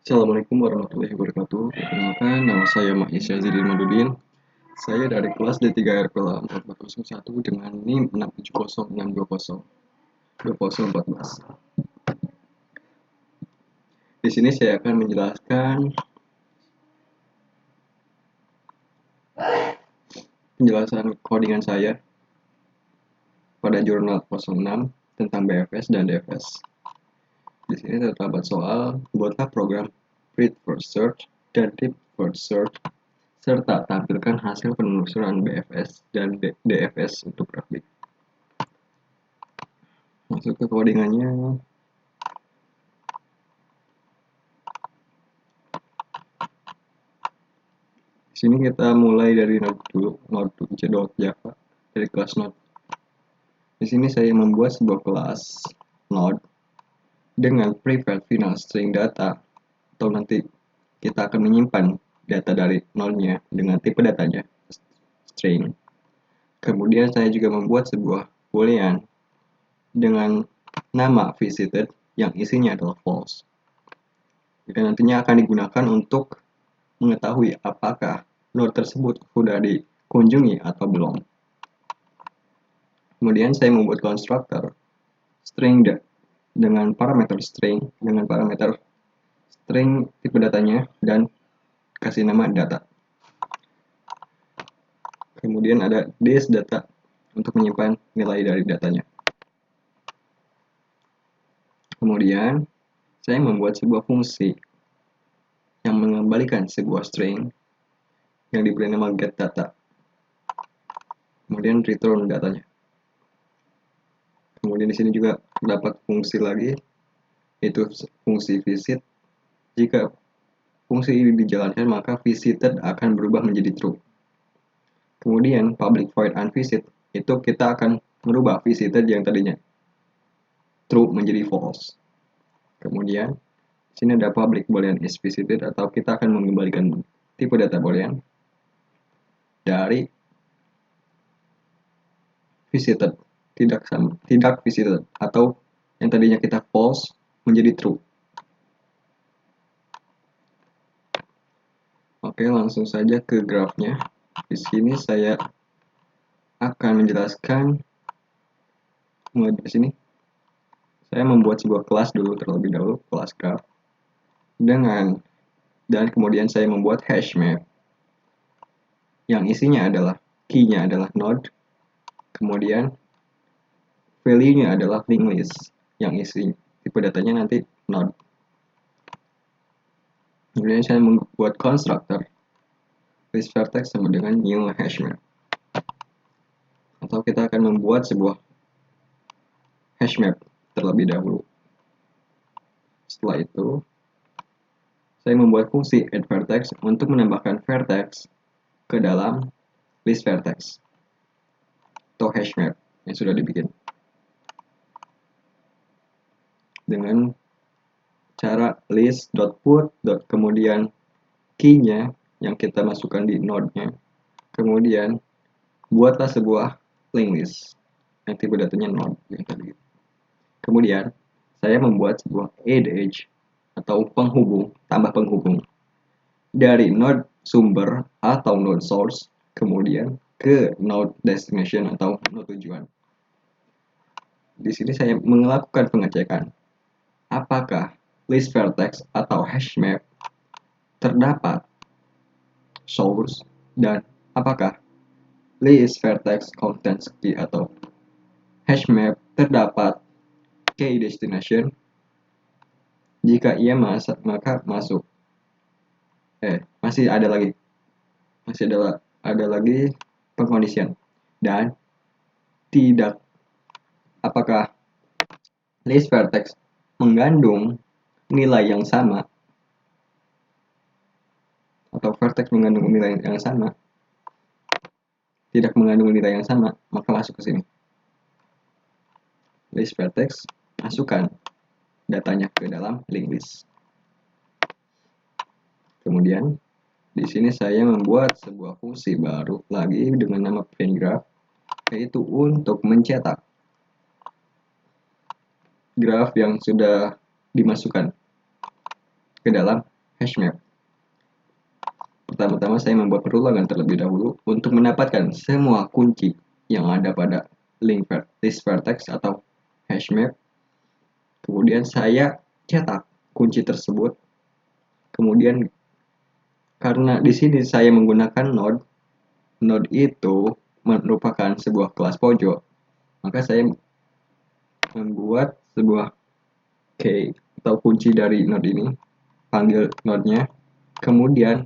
Assalamualaikum warahmatullahi wabarakatuh. Perkenalkan, nama saya Maiz Yazidin Madudin. Saya dari kelas D3 RPLA 4401 dengan NIM 67062020014. Di sini saya akan menjelaskan penjelasan codingan saya pada jurnal 06 tentang BFS dan DFS. Di sini terdapat soal, buatlah program read first search dan deep first search serta tampilkan hasil penelusuran BFS dan DFS untuk grafik. Masuk ke codingannya. Di sini kita mulai dari node dulu, node.java dari kelas node. Di sini saya membuat sebuah kelas node dengan private final string data, atau nanti kita akan menyimpan data dari node-nya dengan tipe datanya string. Kemudian saya juga membuat sebuah boolean dengan nama visited yang isinya adalah false. Dan nantinya akan digunakan untuk mengetahui apakah node tersebut sudah dikunjungi atau belum. Kemudian saya membuat konstruktor string dengan parameter string tipe datanya dan kasih nama data. Kemudian ada this data untuk menyimpan nilai dari datanya. Kemudian saya membuat sebuah fungsi yang mengembalikan sebuah string yang diberi nama getData. Kemudian return datanya. Kemudian di sini juga terdapat fungsi lagi, yaitu fungsi visit. Jika fungsi ini dijalankan, maka visited akan berubah menjadi true. Kemudian public void unvisit, itu kita akan merubah visited yang tadinya true menjadi false. Kemudian sini ada public boolean is visited, atau kita akan mengembalikan tipe data boolean dari visited tidak visited, atau yang tadinya kita false menjadi true. Oke, langsung saja ke grafnya. Di sini saya akan menjelaskan di sini. Saya membuat sebuah kelas dulu terlebih dahulu, kelas graph dan kemudian saya membuat hash map yang isinya adalah key-nya adalah node, kemudian value-nya adalah linked list yang isi tipe datanya nanti node. Kemudian saya membuat konstruktor list vertex sama dengan new hash map, atau kita akan membuat sebuah hash map terlebih dahulu. Setelah itu saya membuat fungsi add vertex untuk menambahkan vertex ke dalam list vertex atau hash map yang sudah dibikin dengan cara list.put kemudian key-nya yang kita masukkan di node-nya, kemudian buatlah sebuah linked list yang tipe datanya node yang tadi. Kemudian saya membuat sebuah add edge atau tambah penghubung dari node sumber atau node source kemudian ke node destination atau node tujuan. Di sini saya melakukan pengecekan apakah list vertex atau hash map terdapat source dan apakah list vertex contains key atau hash map terdapat key destination. Jika iya maka masuk. Masih ada lagi pengkondisian dan tidak, apakah list vertex mengandung nilai yang sama atau vertex mengandung nilai yang sama, tidak mengandung nilai yang sama, maka masuk ke sini. List vertex, masukkan datanya ke dalam linked list. Kemudian di sini saya membuat sebuah fungsi baru lagi dengan nama print graph, yaitu untuk mencetak graf yang sudah dimasukkan ke dalam hashmap. Pertama-tama saya membuat perulangan terlebih dahulu untuk mendapatkan semua kunci yang ada pada list vertex atau hashmap. Kemudian saya cetak kunci tersebut. Kemudian karena di sini saya menggunakan node itu merupakan sebuah kelas pojok, maka saya membuat sebuah key atau kunci dari node ini, panggil node-nya, kemudian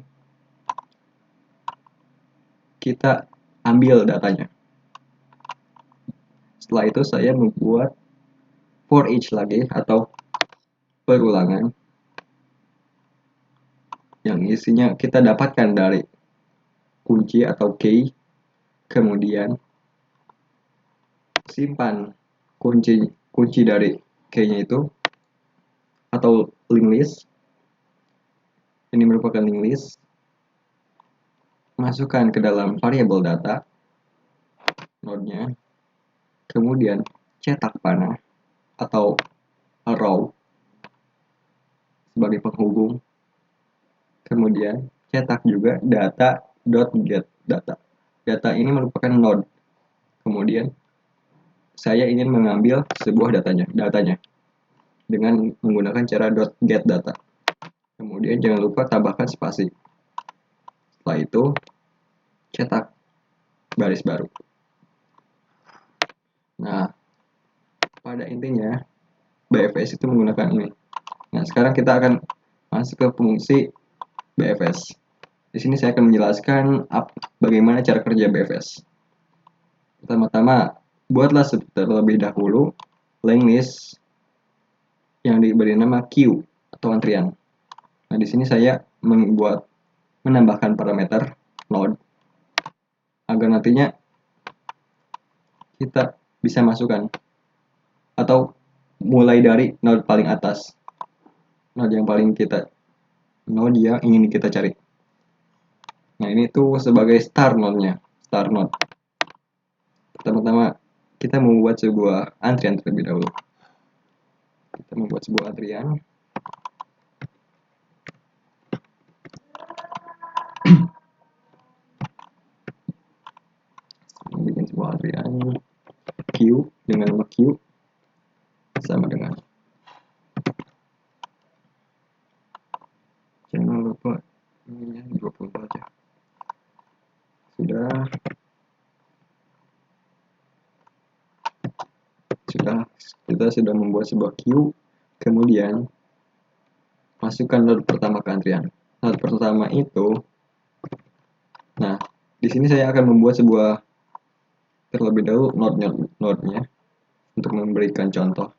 kita ambil datanya. Setelah itu saya membuat for each lagi atau perulangan yang isinya kita dapatkan dari kunci atau key, kemudian simpan kunci dari key-nya itu atau linked list. Ini merupakan linked list. Masukkan ke dalam variabel data node-nya, kemudian cetak panah atau row sebagai penghubung, kemudian cetak juga data.get data. Data ini merupakan node. Kemudian saya ingin mengambil sebuah datanya dengan menggunakan cara .get data. Kemudian jangan lupa tambahkan spasi. Setelah itu cetak baris baru. Nah, pada intinya BFS itu menggunakan ini. Nah, sekarang kita akan masuk ke fungsi BFS. Di sini saya akan menjelaskan bagaimana cara kerja BFS. Pertama-tama, buatlah terlebih dahulu linked list yang diberi nama queue atau antrian. Nah, di sini saya menambahkan parameter node agar nantinya kita bisa masukkan atau mulai dari node paling atas, node yang ingin kita cari. Nah, ini tuh sebagai start node-nya, start node. Pertama-tama kita membuat sebuah antrian terlebih dahulu. Kita membuat sebuah antrian. Bikin sebuah antrian queue dengan nama queue sama dengan, jangan lupa ininya 24 ya. Kita sudah membuat sebuah queue, kemudian masukkan node pertama ke antrian. Node pertama itu, nah di sini saya akan membuat sebuah terlebih dahulu node-nya untuk memberikan contoh.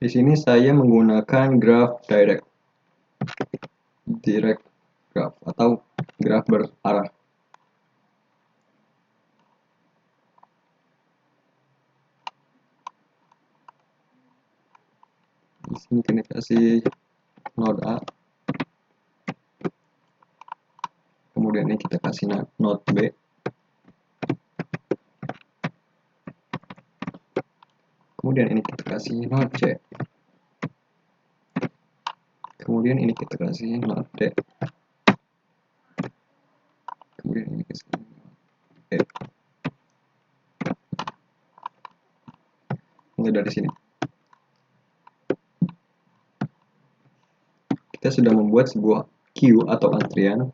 Di sini saya menggunakan graph direct graph atau graph berarah. Di sini kita kasih node A, kemudian ini kita kasih node B, kemudian ini kita kasih node C, kemudian ini kita kasih node D, kemudian ini kita kasih node E. Mulai dari sini kita sudah membuat sebuah queue atau antrian,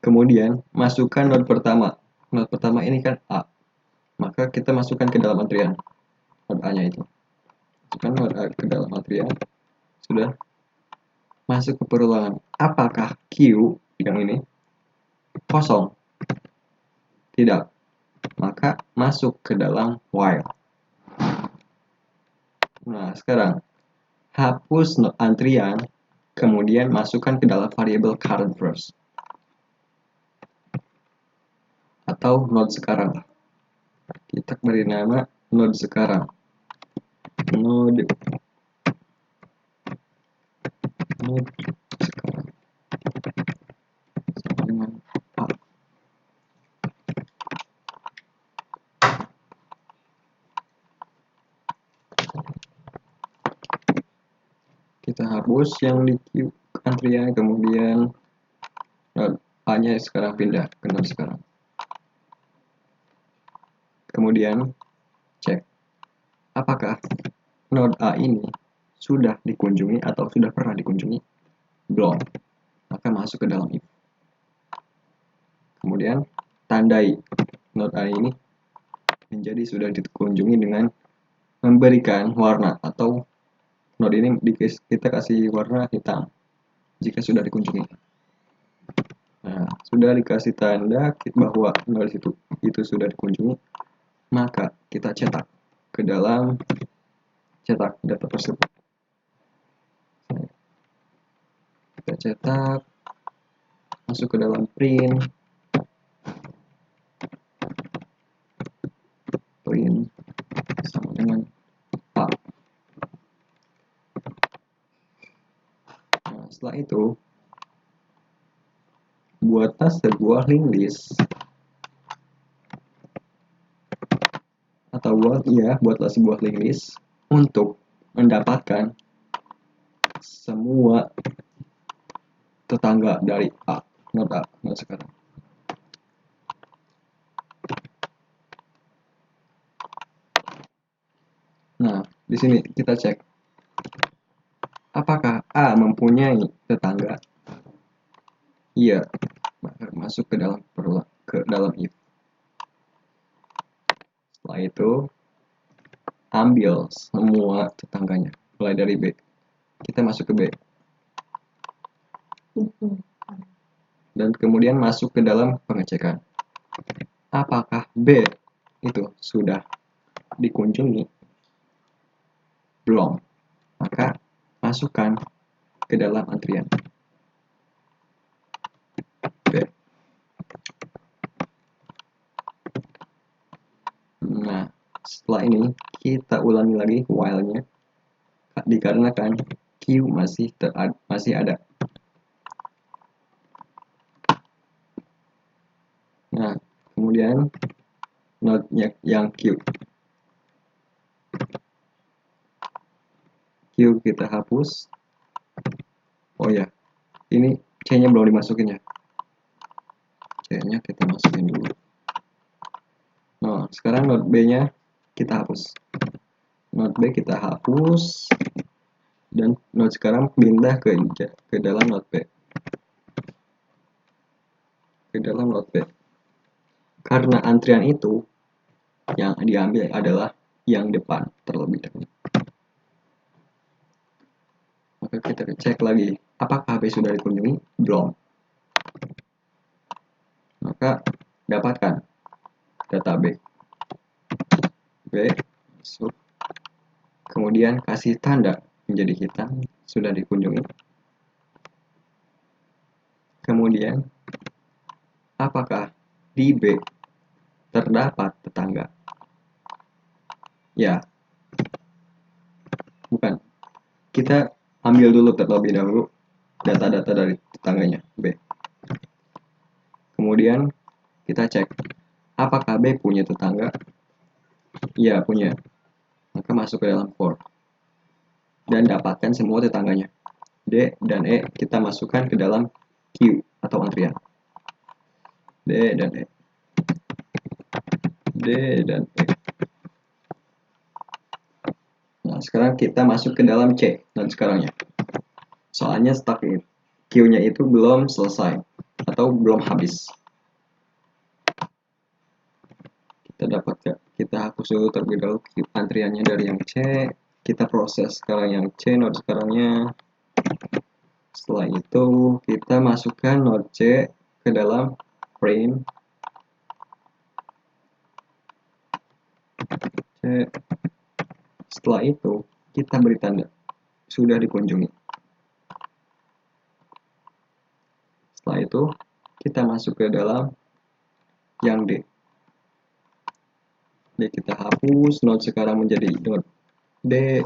kemudian masukkan node pertama. Node pertama ini kan A, maka kita masukkan ke dalam antrian node A nya itu. Masukkan node A ke dalam antrian, sudah masuk ke perulangan. Apakah queue yang ini kosong? Tidak, maka masuk ke dalam while. Nah, sekarang hapus antrian, kemudian masukkan ke dalam variabel current first atau node sekarang. Kita beri nama node sekarang. Node sekarang sama dengan A. kita hapus yang di queue antrian, kemudian node A nya sekarang pindah ke node sekarang. Kemudian cek apakah node A ini sudah dikunjungi atau sudah pernah dikunjungi. Belum, maka masuk ke dalam if. Kemudian tandai node A ini menjadi sudah dikunjungi dengan memberikan warna, atau node ini kita kasih warna hitam jika sudah dikunjungi. Nah, sudah dikasih tanda bahwa node itu sudah dikunjungi, maka kita cetak ke dalam cetak data tersebut. Kita cetak, masuk ke dalam print sama dengan A. Nah, setelah itu buatlah sebuah link list, atau buatlah sebuah link list untuk mendapatkan semua tetangga dari A, node sekarang. Nah, di sini kita cek apakah A mempunyai tetangga. Iya, maka masuk ke dalam if. Setelah itu ambil semua tetangganya mulai dari B. Kita masuk ke B. Dan kemudian masuk ke dalam pengecekan. Apakah B itu sudah dikunjungi? Belum. Maka masukkan ke dalam antrian B. Nah, setelah ini kita ulangi lagi while-nya, dikarenakan Q masih ada. Nah, kemudian node-nya yang Q kita hapus. Oh ya, ini C-nya belum dimasukin ya. C-nya kita masukin dulu. Nah, sekarang node B-nya kita hapus. Node B kita hapus, dan node sekarang pindah ke dalam node B. Ke dalam node B. Karena antrian itu yang diambil adalah yang depan terlebih dahulu. Maka kita cek lagi, apakah B sudah dikunjungi? Belum. Maka dapatkan data B. B masuk. Kemudian kasih tanda menjadi hitam, sudah dikunjungi. Kemudian apakah di B terdapat tetangga? Ya. Bukan. Kita ambil dulu terlebih dahulu data-data dari tetangganya B. Kemudian kita cek apakah B punya tetangga. Iya, punya. Maka masuk ke dalam for dan dapatkan semua tetangganya. D dan E kita masukkan ke dalam queue atau antrian. D dan E. D dan E. Nah, sekarang kita masuk ke dalam C dan sekarangnya. Soalnya stuck queue-nya itu belum selesai atau belum habis. Kita hapus dulu terlebih dahulu antriannya dari yang C. Kita proses sekarang yang C, node sekarangnya. Setelah itu kita masukkan node C ke dalam print C. Setelah itu kita beri tanda sudah dikunjungi. Setelah itu kita masuk ke dalam yang D. D kita hapus, node sekarang menjadi node D.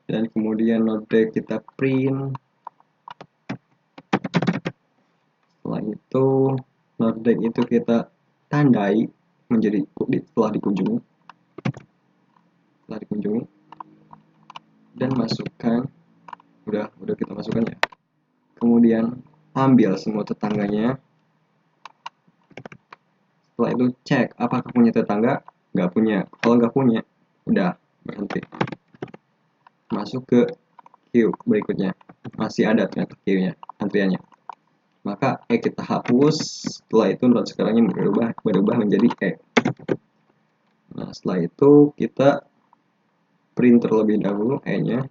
Dan kemudian node D kita print. Setelah itu node D itu kita tandai menjadi telah dikunjungi. dan masukkan, udah kita masukkan ya. Kemudian ambil semua tetangganya. Setelah itu cek apakah punya tetangga. Nggak punya. Kalau nggak punya, udah berhenti. Masuk ke queue berikutnya. Masih ada ternyata queue-nya, antriannya. Maka kita hapus. Setelah itu node sekarangnya berubah menjadi Nah, setelah itu kita print terlebih dahulu nya.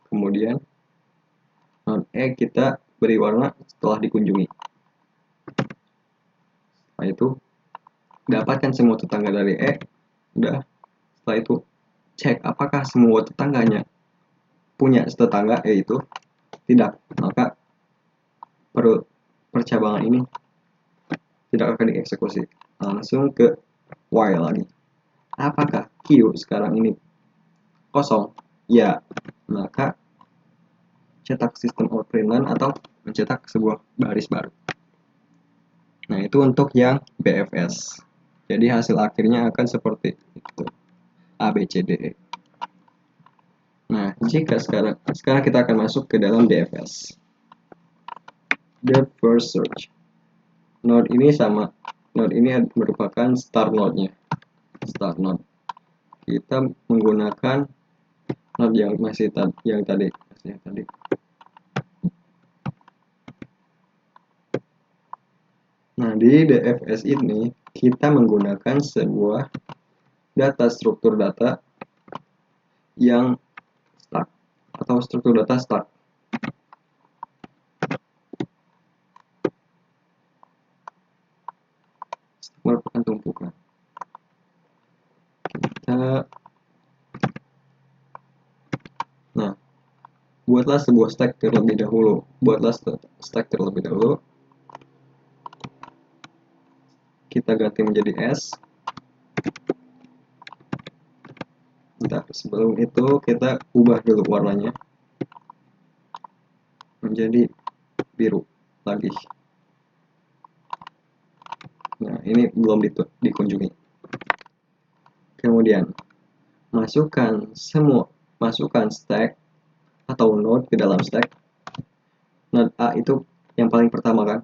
Kemudian node kita beri warna setelah dikunjungi. Setelah itu dapatkan semua tetangga dari udah. Setelah itu cek apakah semua tetangganya punya tetangga itu. Tidak, maka percabangan ini tidak akan dieksekusi. Langsung ke while lagi. Apakah queue sekarang ini kosong? Ya, maka cetak sistem out println atau mencetak sebuah baris baru. Nah, itu untuk yang BFS. Jadi hasil akhirnya akan seperti itu. A, B, C, D, E. Nah, jika sekarang kita akan masuk ke dalam DFS. The first search. Node ini sama. Node ini merupakan start node-nya. Start node. Kita menggunakan node yang tadi. Nah, di DFS ini kita menggunakan sebuah struktur data yang stack atau struktur data stack. Merupakan tumpukan. Nah, buatlah sebuah stack terlebih dahulu. Kita ganti menjadi S. Bentar, sebelum itu kita ubah dulu warnanya menjadi biru lagi. Nah, ini belum dikunjungi. Kemudian masukkan stack atau node ke dalam stack. Node A itu yang paling pertama kan?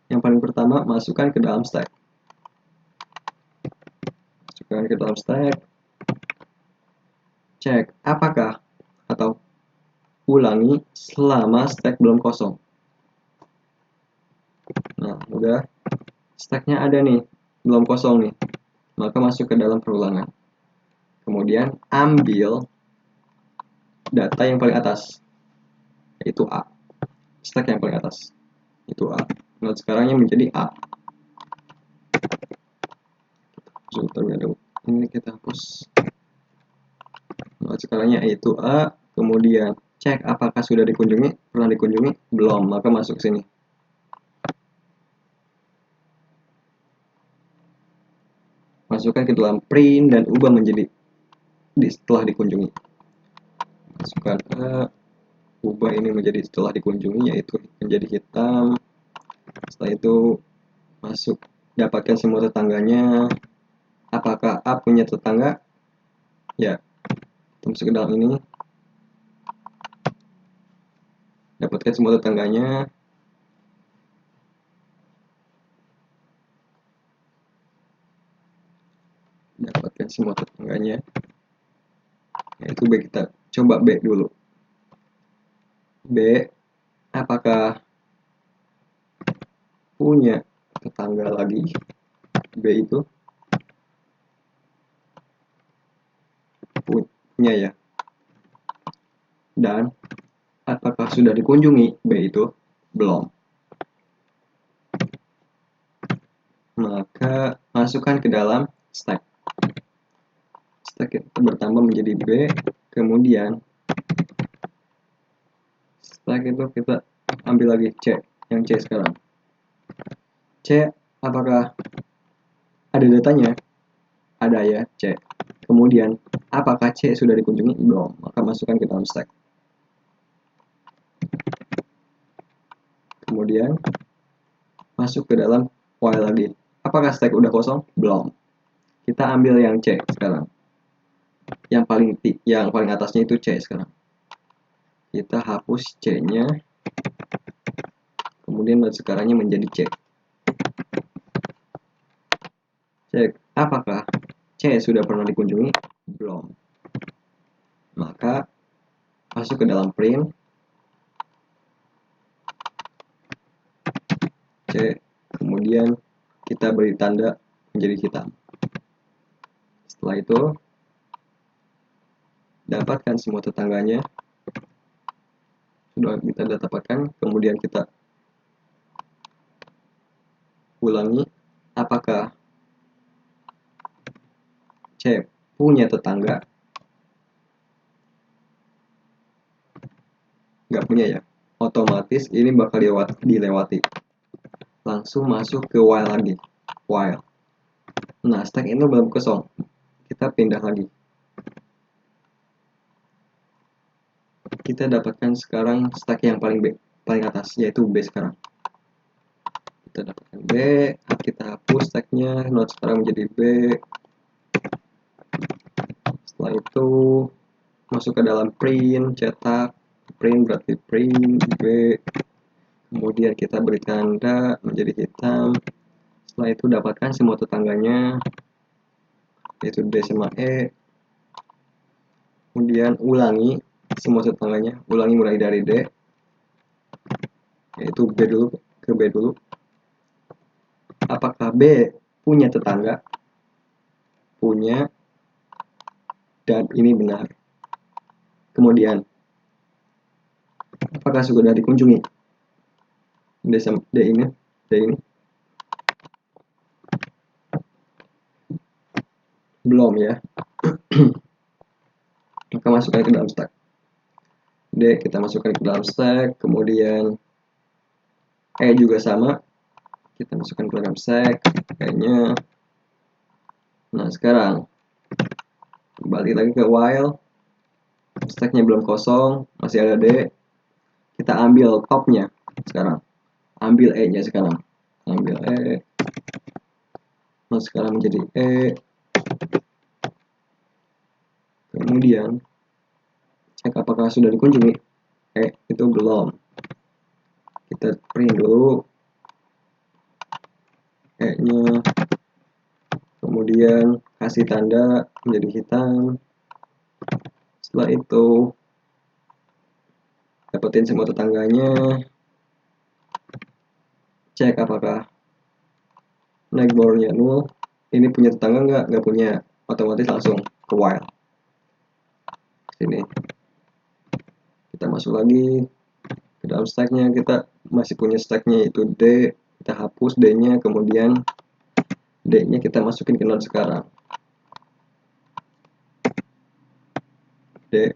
Yang paling pertama masukkan ke dalam stack. Cek apakah atau ulangi selama stack belum kosong. Nah, udah stacknya ada nih, belum kosong nih, maka masuk ke dalam perulangan. Kemudian ambil data yang paling atas, yaitu A. Stack yang paling atas itu A. Nah, sekarangnya menjadi A. Ini kita hapus. Nah, sekarangnya itu A. Kemudian cek apakah sudah dikunjungi. Pernah dikunjungi? Belum, maka masuk sini. Masukkan ke dalam print dan ubah menjadi setelah dikunjungi. Masukkan A, ubah ini menjadi setelah dikunjungi, yaitu menjadi hitam. Setelah itu masuk, dapatkan semua tetangganya. Apakah A punya tetangga? Ya, kita masuk ke dalam ini, dapatkan semua tetangganya. Yaitu B. Kita coba B dulu. B, apakah punya tetangga lagi? B itu punya ya. Dan apakah sudah dikunjungi? B itu belum. Maka masukkan ke dalam stack. Stack bertambah menjadi B. Kemudian stack itu kita ambil lagi C, yang C sekarang. C, apakah ada datanya? Ada ya, C. Kemudian apakah C sudah dikunjungi? Belum. Maka masukkan ke dalam stack. Kemudian masuk ke dalam while lagi. Apakah stack udah kosong? Belum. Kita ambil yang C sekarang. yang paling atasnya itu C sekarang. Kita hapus C-nya, kemudian node sekarangnya menjadi C. Cek apakah C sudah pernah dikunjungi? Belum. Maka masuk ke dalam print C, kemudian kita beri tanda menjadi hitam. Setelah itu dapatkan semua tetangganya, sudah kita dapatkan, kemudian kita ulangi apakah C punya tetangga. Nggak punya ya, otomatis ini bakal dilewati. Langsung masuk ke while lagi, while. Nah, stack itu belum kosong, kita pindah lagi. Kita dapatkan sekarang stack yang paling atas, yaitu B sekarang. Kita dapatkan B, kita hapus stacknya, node sekarang menjadi B. Setelah itu masuk ke dalam print, cetak, print berarti print B, kemudian kita beri tanda menjadi hitam. Setelah itu dapatkan semua tetangganya, yaitu D sama E, kemudian ulangi semua tetangganya, ulangi mulai dari D, yaitu B dulu, ke B dulu. Apakah B punya tetangga? Punya, dan ini benar. Kemudian apakah sudah dikunjungi? D ini belum ya. Maka masukkan ke dalam stack D, kita masukkan ke dalam stack, kemudian E juga sama, kita masukkan ke dalam stack E-nya. Nah, sekarang kembali lagi ke while, stacknya belum kosong, masih ada D, kita ambil topnya sekarang, ambil E nya sekarang, ambil E. Nah, sekarang menjadi E, kemudian cek apakah sudah dikunjungi. Itu belum, kita print dulu E nya, kemudian kasih tanda menjadi hitam. Setelah itu dapetin semua tetangganya, cek apakah neighbornya nol. Ini punya tetangga nggak punya, otomatis langsung ke while. Sini kita masuk lagi ke dalam stacknya, kita masih punya stacknya itu D, kita hapus D nya, kemudian D nya kita masukin ke node sekarang, D.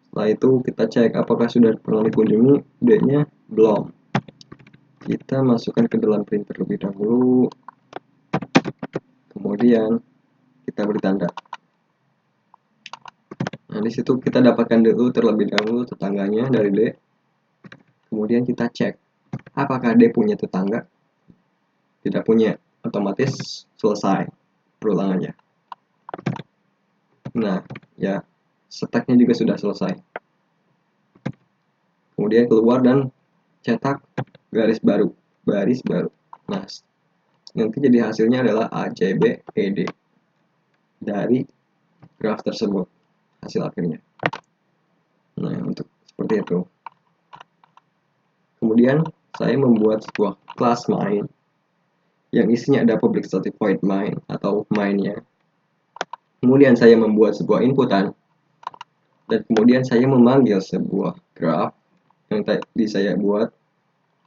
Setelah itu kita cek apakah sudah pernah dikunjungi. D nya belum, kita masukkan ke dalam print terlebih dahulu, kemudian kita beri tanda. Nah, di situ kita dapatkan dulu terlebih dahulu tetangganya dari D. Kemudian kita cek apakah D punya tetangga. Tidak punya, otomatis selesai perulangannya. Nah, ya, stacknya juga sudah selesai. Kemudian keluar dan cetak garis baru. Nah, nanti jadi hasilnya adalah ACBED dari graf tersebut, hasil akhirnya. Nah, untuk seperti itu. Kemudian saya membuat sebuah kelas main yang isinya ada public static void main atau mainnya. Kemudian saya membuat sebuah inputan, dan kemudian saya memanggil sebuah graph yang tadi saya buat,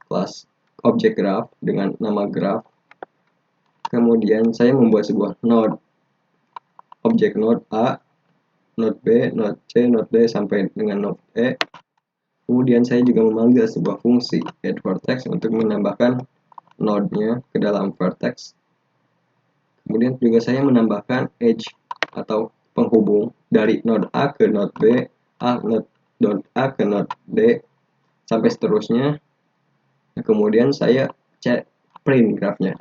kelas object graph dengan nama graph. Kemudian saya membuat sebuah node, objek node A, node B, node C, node D sampai dengan node E. Kemudian saya juga memanggil sebuah fungsi addVertex untuk menambahkan node-nya ke dalam vertex. Kemudian juga saya menambahkan edge atau penghubung dari node A ke node B, node A ke node D, sampai seterusnya. Kemudian saya cek print grafnya.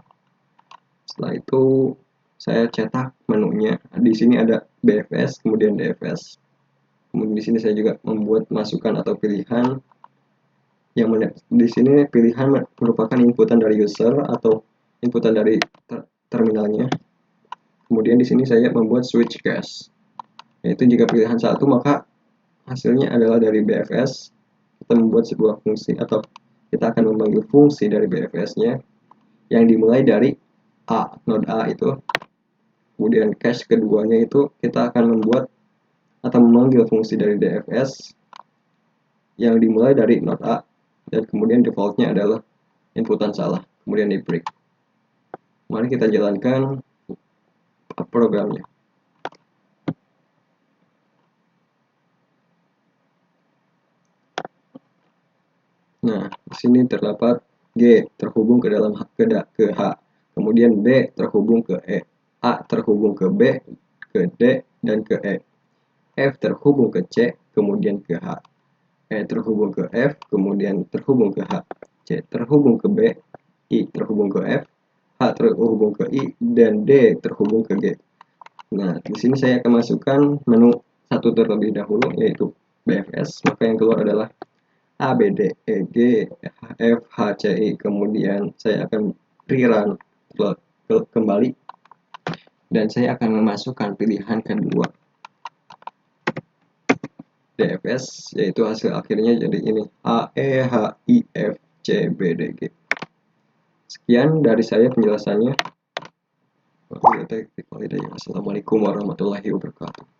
Setelah itu saya cetak menunya. Di sini ada BFS, kemudian DFS. Kemudian di sini saya juga membuat masukan atau pilihan yang di sini pilihan merupakan inputan dari user atau inputan dari terminalnya. Kemudian di sini saya membuat switch case, yaitu jika pilihan satu maka hasilnya adalah dari BFS. Kita membuat sebuah fungsi atau kita akan memanggil fungsi dari BFS-nya yang dimulai dari A, node A itu. Kemudian cache keduanya itu kita akan membuat atau memanggil fungsi dari DFS yang dimulai dari node A dan kemudian defaultnya adalah inputan salah, kemudian di break. Mari kita jalankan programnya. Nah, di sini terdapat G terhubung ke dalam ke H, kemudian B terhubung ke E, A terhubung ke B, ke D, dan ke E. F terhubung ke C, kemudian ke H. E terhubung ke F, kemudian terhubung ke H. C terhubung ke B, I terhubung ke F, H terhubung ke I, dan D terhubung ke G. Nah, di sini saya akan masukkan menu satu terlebih dahulu, yaitu BFS. Maka yang keluar adalah A, B, D, E, G, F, H, C, I. Kemudian saya akan rerun kembali dan saya akan memasukkan pilihan kedua DFS, yaitu hasil akhirnya jadi ini A, E, H, I, F, C, B, D, G. Sekian dari saya penjelasannya. Assalamualaikum warahmatullahi wabarakatuh.